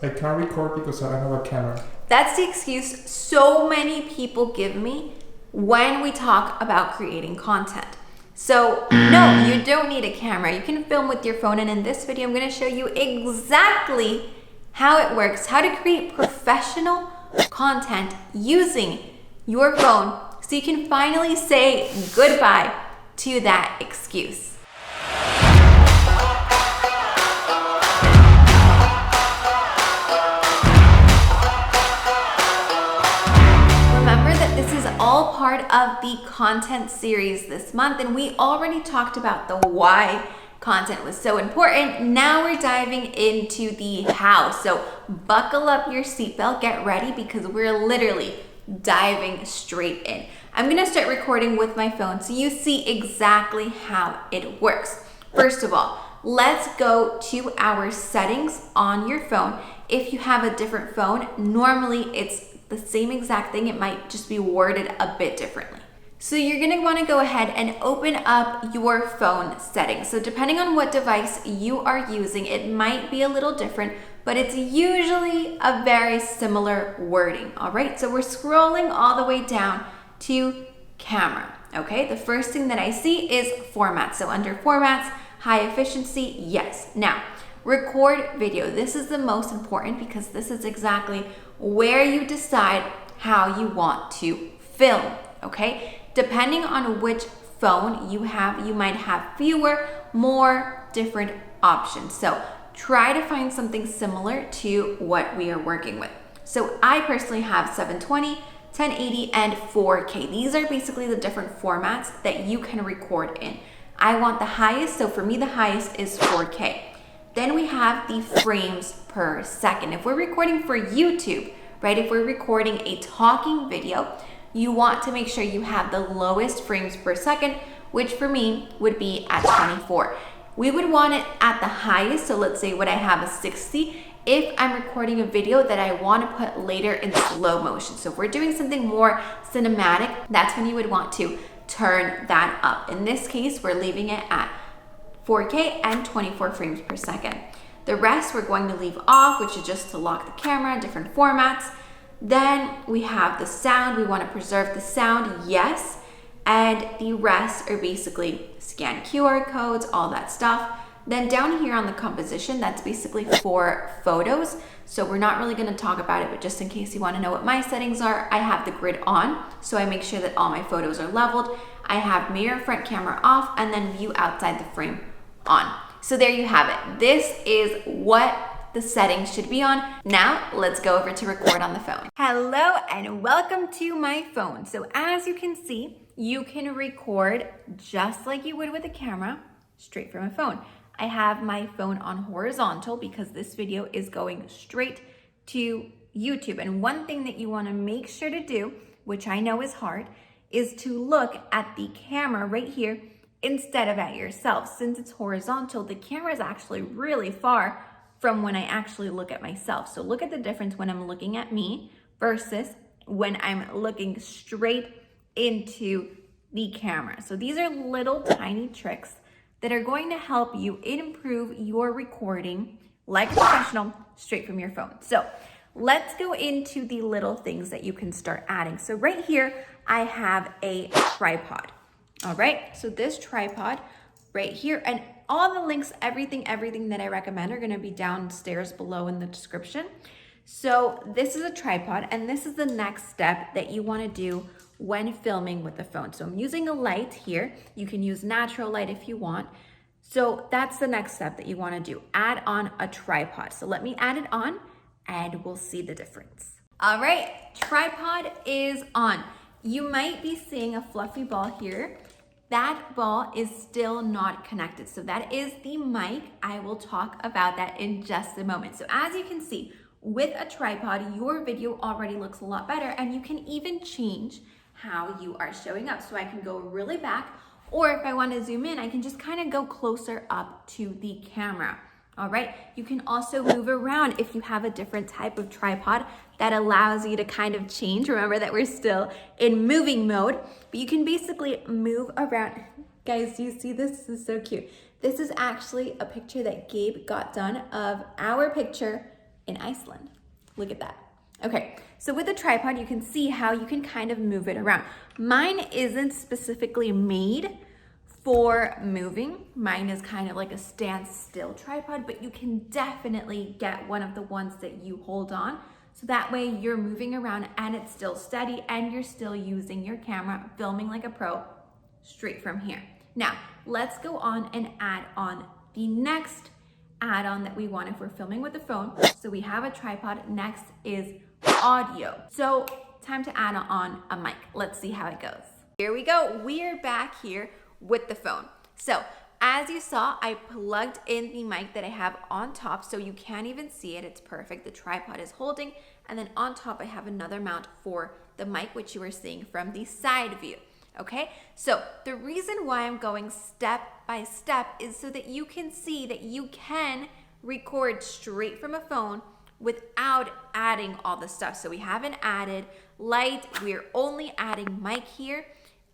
I can't record because I don't have a camera. That's the excuse so many people give me when we talk about creating content. So no, you don't need a camera. You can film with your phone, and in this video, I'm gonna show you exactly how it works, how to create professional content using your phone so you can finally say goodbye to that excuse. This is all part of the content series this month, and we already talked about the why content was so important. Now we're diving into the how. So buckle up your seatbelt, get ready, because we're literally diving straight in. I'm gonna start recording with my phone so you see exactly how it works. First of all, let's go to our settings on your phone. If you have a different phone, normally it's the same exact thing, it might just be worded a bit differently. So you're gonna wanna go ahead and open up your phone settings. So depending on what device you are using, it might be a little different, but it's usually a very similar wording, all right? So we're scrolling all the way down to camera, okay? The first thing that I see is format. So under formats, high efficiency, yes. Now, record video. This is the most important because this is exactly where you decide how you want to film, okay? Depending on which phone you have, you might have fewer, more different options. So try to find something similar to what we are working with. So I personally have 720, 1080, and 4K. These are basically the different formats that you can record in. I want the highest, so for me the highest is 4K. Then we have the frames per second. If we're recording for YouTube, right? If we're recording a talking video, you want to make sure you have the lowest frames per second, which for me would be at 24. We would want it at the highest, so let's say what I have is 60, if I'm recording a video that I want to put later in slow motion. So if we're doing something more cinematic, that's when you would want to turn that up. In this case, we're leaving it at 4K and 24 frames per second. The rest we're going to leave off, which is just to lock the camera, different formats. Then we have the sound. We want to preserve the sound, yes. And the rest are basically scan QR codes, all that stuff. Then down here on the composition, that's basically for photos. So we're not really going to talk about it, but just in case you want to know what my settings are, I have the grid on. So I make sure that all my photos are leveled. I have mirror front camera off, and then view outside the frame on. So there you have it. This is what the settings should be on. Now let's go over to record on the phone. Hello and welcome to my phone. So as you can see, you can record just like you would with a camera straight from a phone. I have my phone on horizontal because this video is going straight to YouTube. And one thing that you want to make sure to do, which I know is hard, is to look at the camera right here instead of at yourself. Since it's horizontal, the camera is actually really far from when I actually look at myself. So look at the difference when I'm looking at me versus when I'm looking straight into the camera. So these are little tiny tricks that are going to help you improve your recording like a professional straight from your phone. So let's go into the little things that you can start adding. So right here, I have a tripod. All right, so this tripod right here, and all the links, everything that I recommend are gonna be downstairs below in the description. So this is a tripod, and this is the next step that you wanna do when filming with the phone. So I'm using a light here. You can use natural light if you want. So that's the next step that you wanna do, add on a tripod. So let me add it on and we'll see the difference. All right, tripod is on. You might be seeing a fluffy ball here. That ball is still not connected. So that is the mic. I will talk about that in just a moment. So as you can see, with a tripod, your video already looks a lot better, and you can even change how you are showing up. So I can go really back, or if I want to zoom in, I can just kind of go closer up to the camera. All right, you can also move around if you have a different type of tripod that allows you to kind of change. Remember that we're still in moving mode, but you can basically move around. Guys, do you see this? This is so cute. This is actually a picture that Gabe got done of our picture in Iceland. Look at that. Okay, so with the tripod, you can see how you can kind of move it around. Mine isn't specifically made for moving. Mine is kind of like a standstill tripod, but you can definitely get one of the ones that you hold on. So that way you're moving around and it's still steady and you're still using your camera, filming like a pro straight from here. Now, let's go on and add on the next add-on that we want if we're filming with the phone. So we have a tripod. Next is audio. So time to add on a mic. Let's see how it goes. Here we go. We are back here with the phone. So as you saw, I plugged in the mic that I have on top, so you can't even see it. It's perfect. The tripod is holding, and then on top I have another mount for the mic, which you were seeing from the side view. Okay, so the reason why I'm going step by step is so that you can see that you can record straight from a phone without adding all the stuff. So we haven't added light, we're only adding mic here,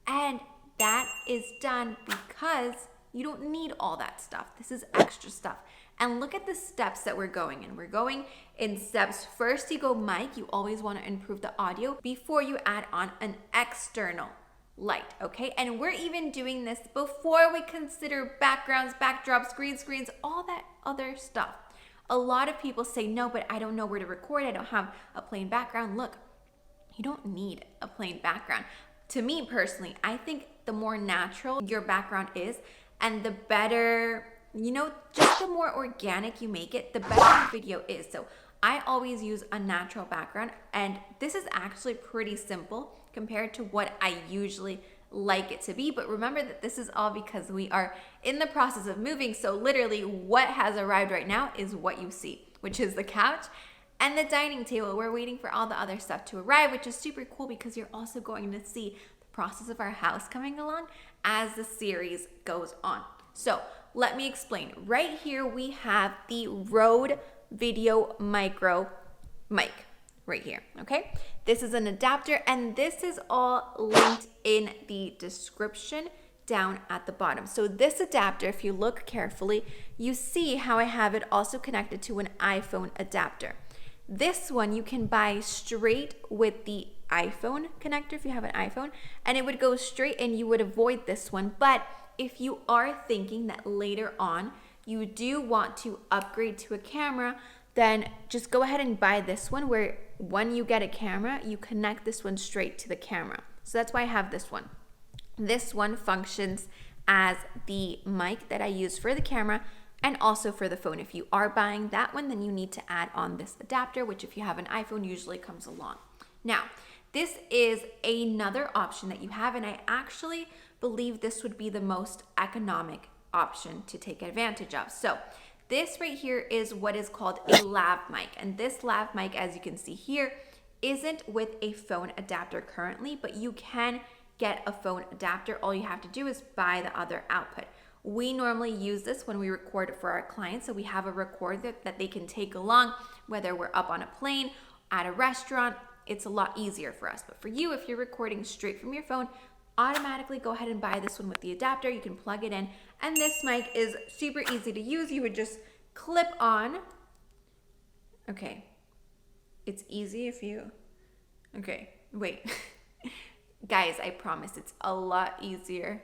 and that is done because you don't need all that stuff. This is extra stuff. And look at the steps that we're going in. We're going in steps. First, you go mic. You always want to improve the audio before you add on an external light, okay? And we're even doing this before we consider backgrounds, backdrops, green screens, all that other stuff. A lot of people say, no, but I don't know where to record. I don't have a plain background. Look, you don't need a plain background. To me personally, I think the more natural your background is and the better, just the more organic you make it, the better the video is. So I always use a natural background, and this is actually pretty simple compared to what I usually like it to be. But remember that this is all because we are in the process of moving. So literally what has arrived right now is what you see, which is the couch and the dining table. We're waiting for all the other stuff to arrive, which is super cool because you're also going to see the process of our house coming along as the series goes on. So let me explain. Right here we have the Rode Video Micro mic right here, okay? This is an adapter, and this is all linked in the description down at the bottom. So this adapter, if you look carefully, you see how I have it also connected to an iPhone adapter. This one you can buy straight with the iPhone connector if you have an iPhone, and it would go straight and you would avoid this one. But if you are thinking that later on you do want to upgrade to a camera, then just go ahead and buy this one, where when you get a camera, you connect this one straight to the camera. So that's why I have this one. This one functions as the mic that I use for the camera and also for the phone. If you are buying that one, then you need to add on this adapter, which if you have an iPhone usually comes along. Now, this is another option that you have, and I actually believe this would be the most economic option to take advantage of. So this right here is what is called a Lav Mic, and this Lav Mic, as you can see here, isn't with a phone adapter currently, but you can get a phone adapter. All you have to do is buy the other output. We normally use this when we record for our clients, so we have a recorder that they can take along, whether we're up on a plane, at a restaurant. It's a lot easier for us. But for you, if you're recording straight from your phone, automatically go ahead and buy this one with the adapter. You can plug it in, and this mic is super easy to use. You would just clip on. Okay, it's easy if you, okay, wait. Guys, I promise it's a lot easier.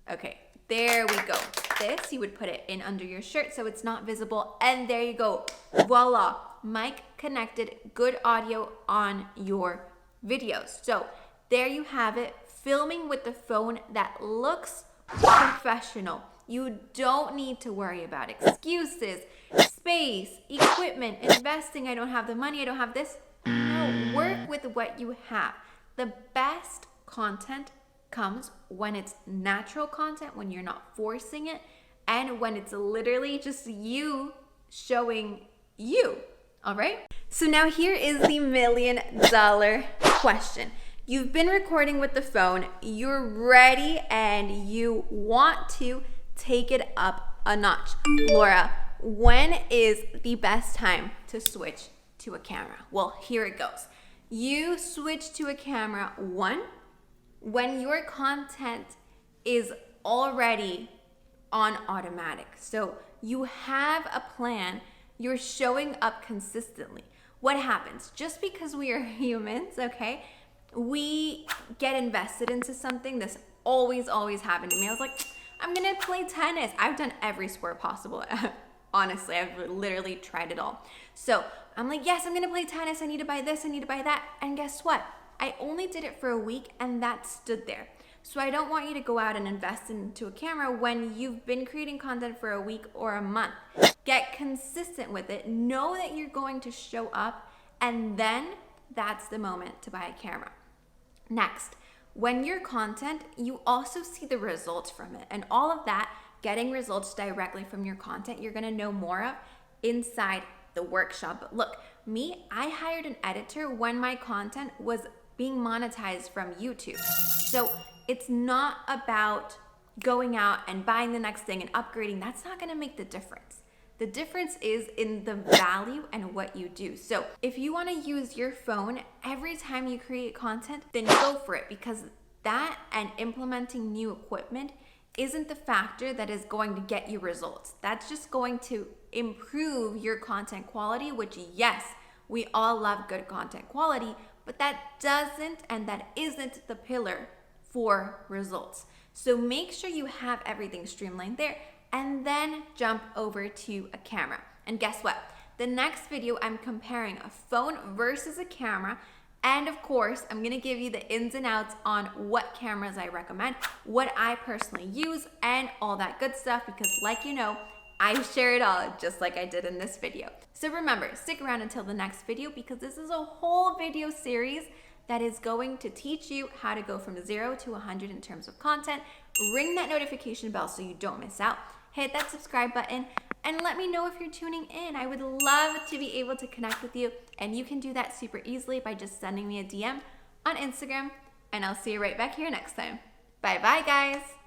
Okay, there we go. This, you would put it in under your shirt so it's not visible, and there you go. Voila, mic connected, good audio on your videos. So there you have it, filming with the phone that looks professional. You don't need to worry about excuses, space, equipment, investing. I don't have the money, I don't have this. No, work with what you have. The best content comes when it's natural content, when you're not forcing it, and when it's literally just you showing you, all right? So now here is the $1 million question. You've been recording with the phone, you're ready, and you want to take it up a notch. Laura, when is the best time to switch to a camera? Well, here it goes. You switch to a camera, one, when your content is already on automatic. So you have a plan you're showing up consistently. What happens? Just because we are humans, okay, we get invested into something. This always happened to me. I was like, I'm gonna play tennis. I've done every sport possible. Honestly, I've literally tried it all. So I'm like, yes, I'm gonna play tennis. I need to buy this, I need to buy that. And guess what? I only did it for a week and that stood there. So I don't want you to go out and invest into a camera when you've been creating content for a week or a month. Get consistent with it. Know that you're going to show up, and then that's the moment to buy a camera. Next, when your content, you also see the results from it, and all of that, getting results directly from your content, you're gonna know more of inside the workshop. But look, me, I hired an editor when my content was being monetized from YouTube. So it's not about going out and buying the next thing and upgrading. That's not gonna make the difference. The difference is in the value and what you do. So if you wanna use your phone every time you create content, then go for it, because that and implementing new equipment isn't the factor that is going to get you results. That's just going to improve your content quality, which, yes, we all love good content quality, but that doesn't and that isn't the pillar for results. So make sure you have everything streamlined there, and then jump over to a camera. And guess what? The next video, I'm comparing a phone versus a camera. And of course, I'm gonna give you the ins and outs on what cameras I recommend, what I personally use, and all that good stuff, because like you know, I share it all just like I did in this video. So remember, stick around until the next video, because this is a whole video series that is going to teach you how to go from 0 to 100 in terms of content. Ring that notification bell so you don't miss out. Hit that subscribe button and let me know if you're tuning in. I would love to be able to connect with you, and you can do that super easily by just sending me a DM on Instagram, and I'll see you right back here next time. Bye bye, guys.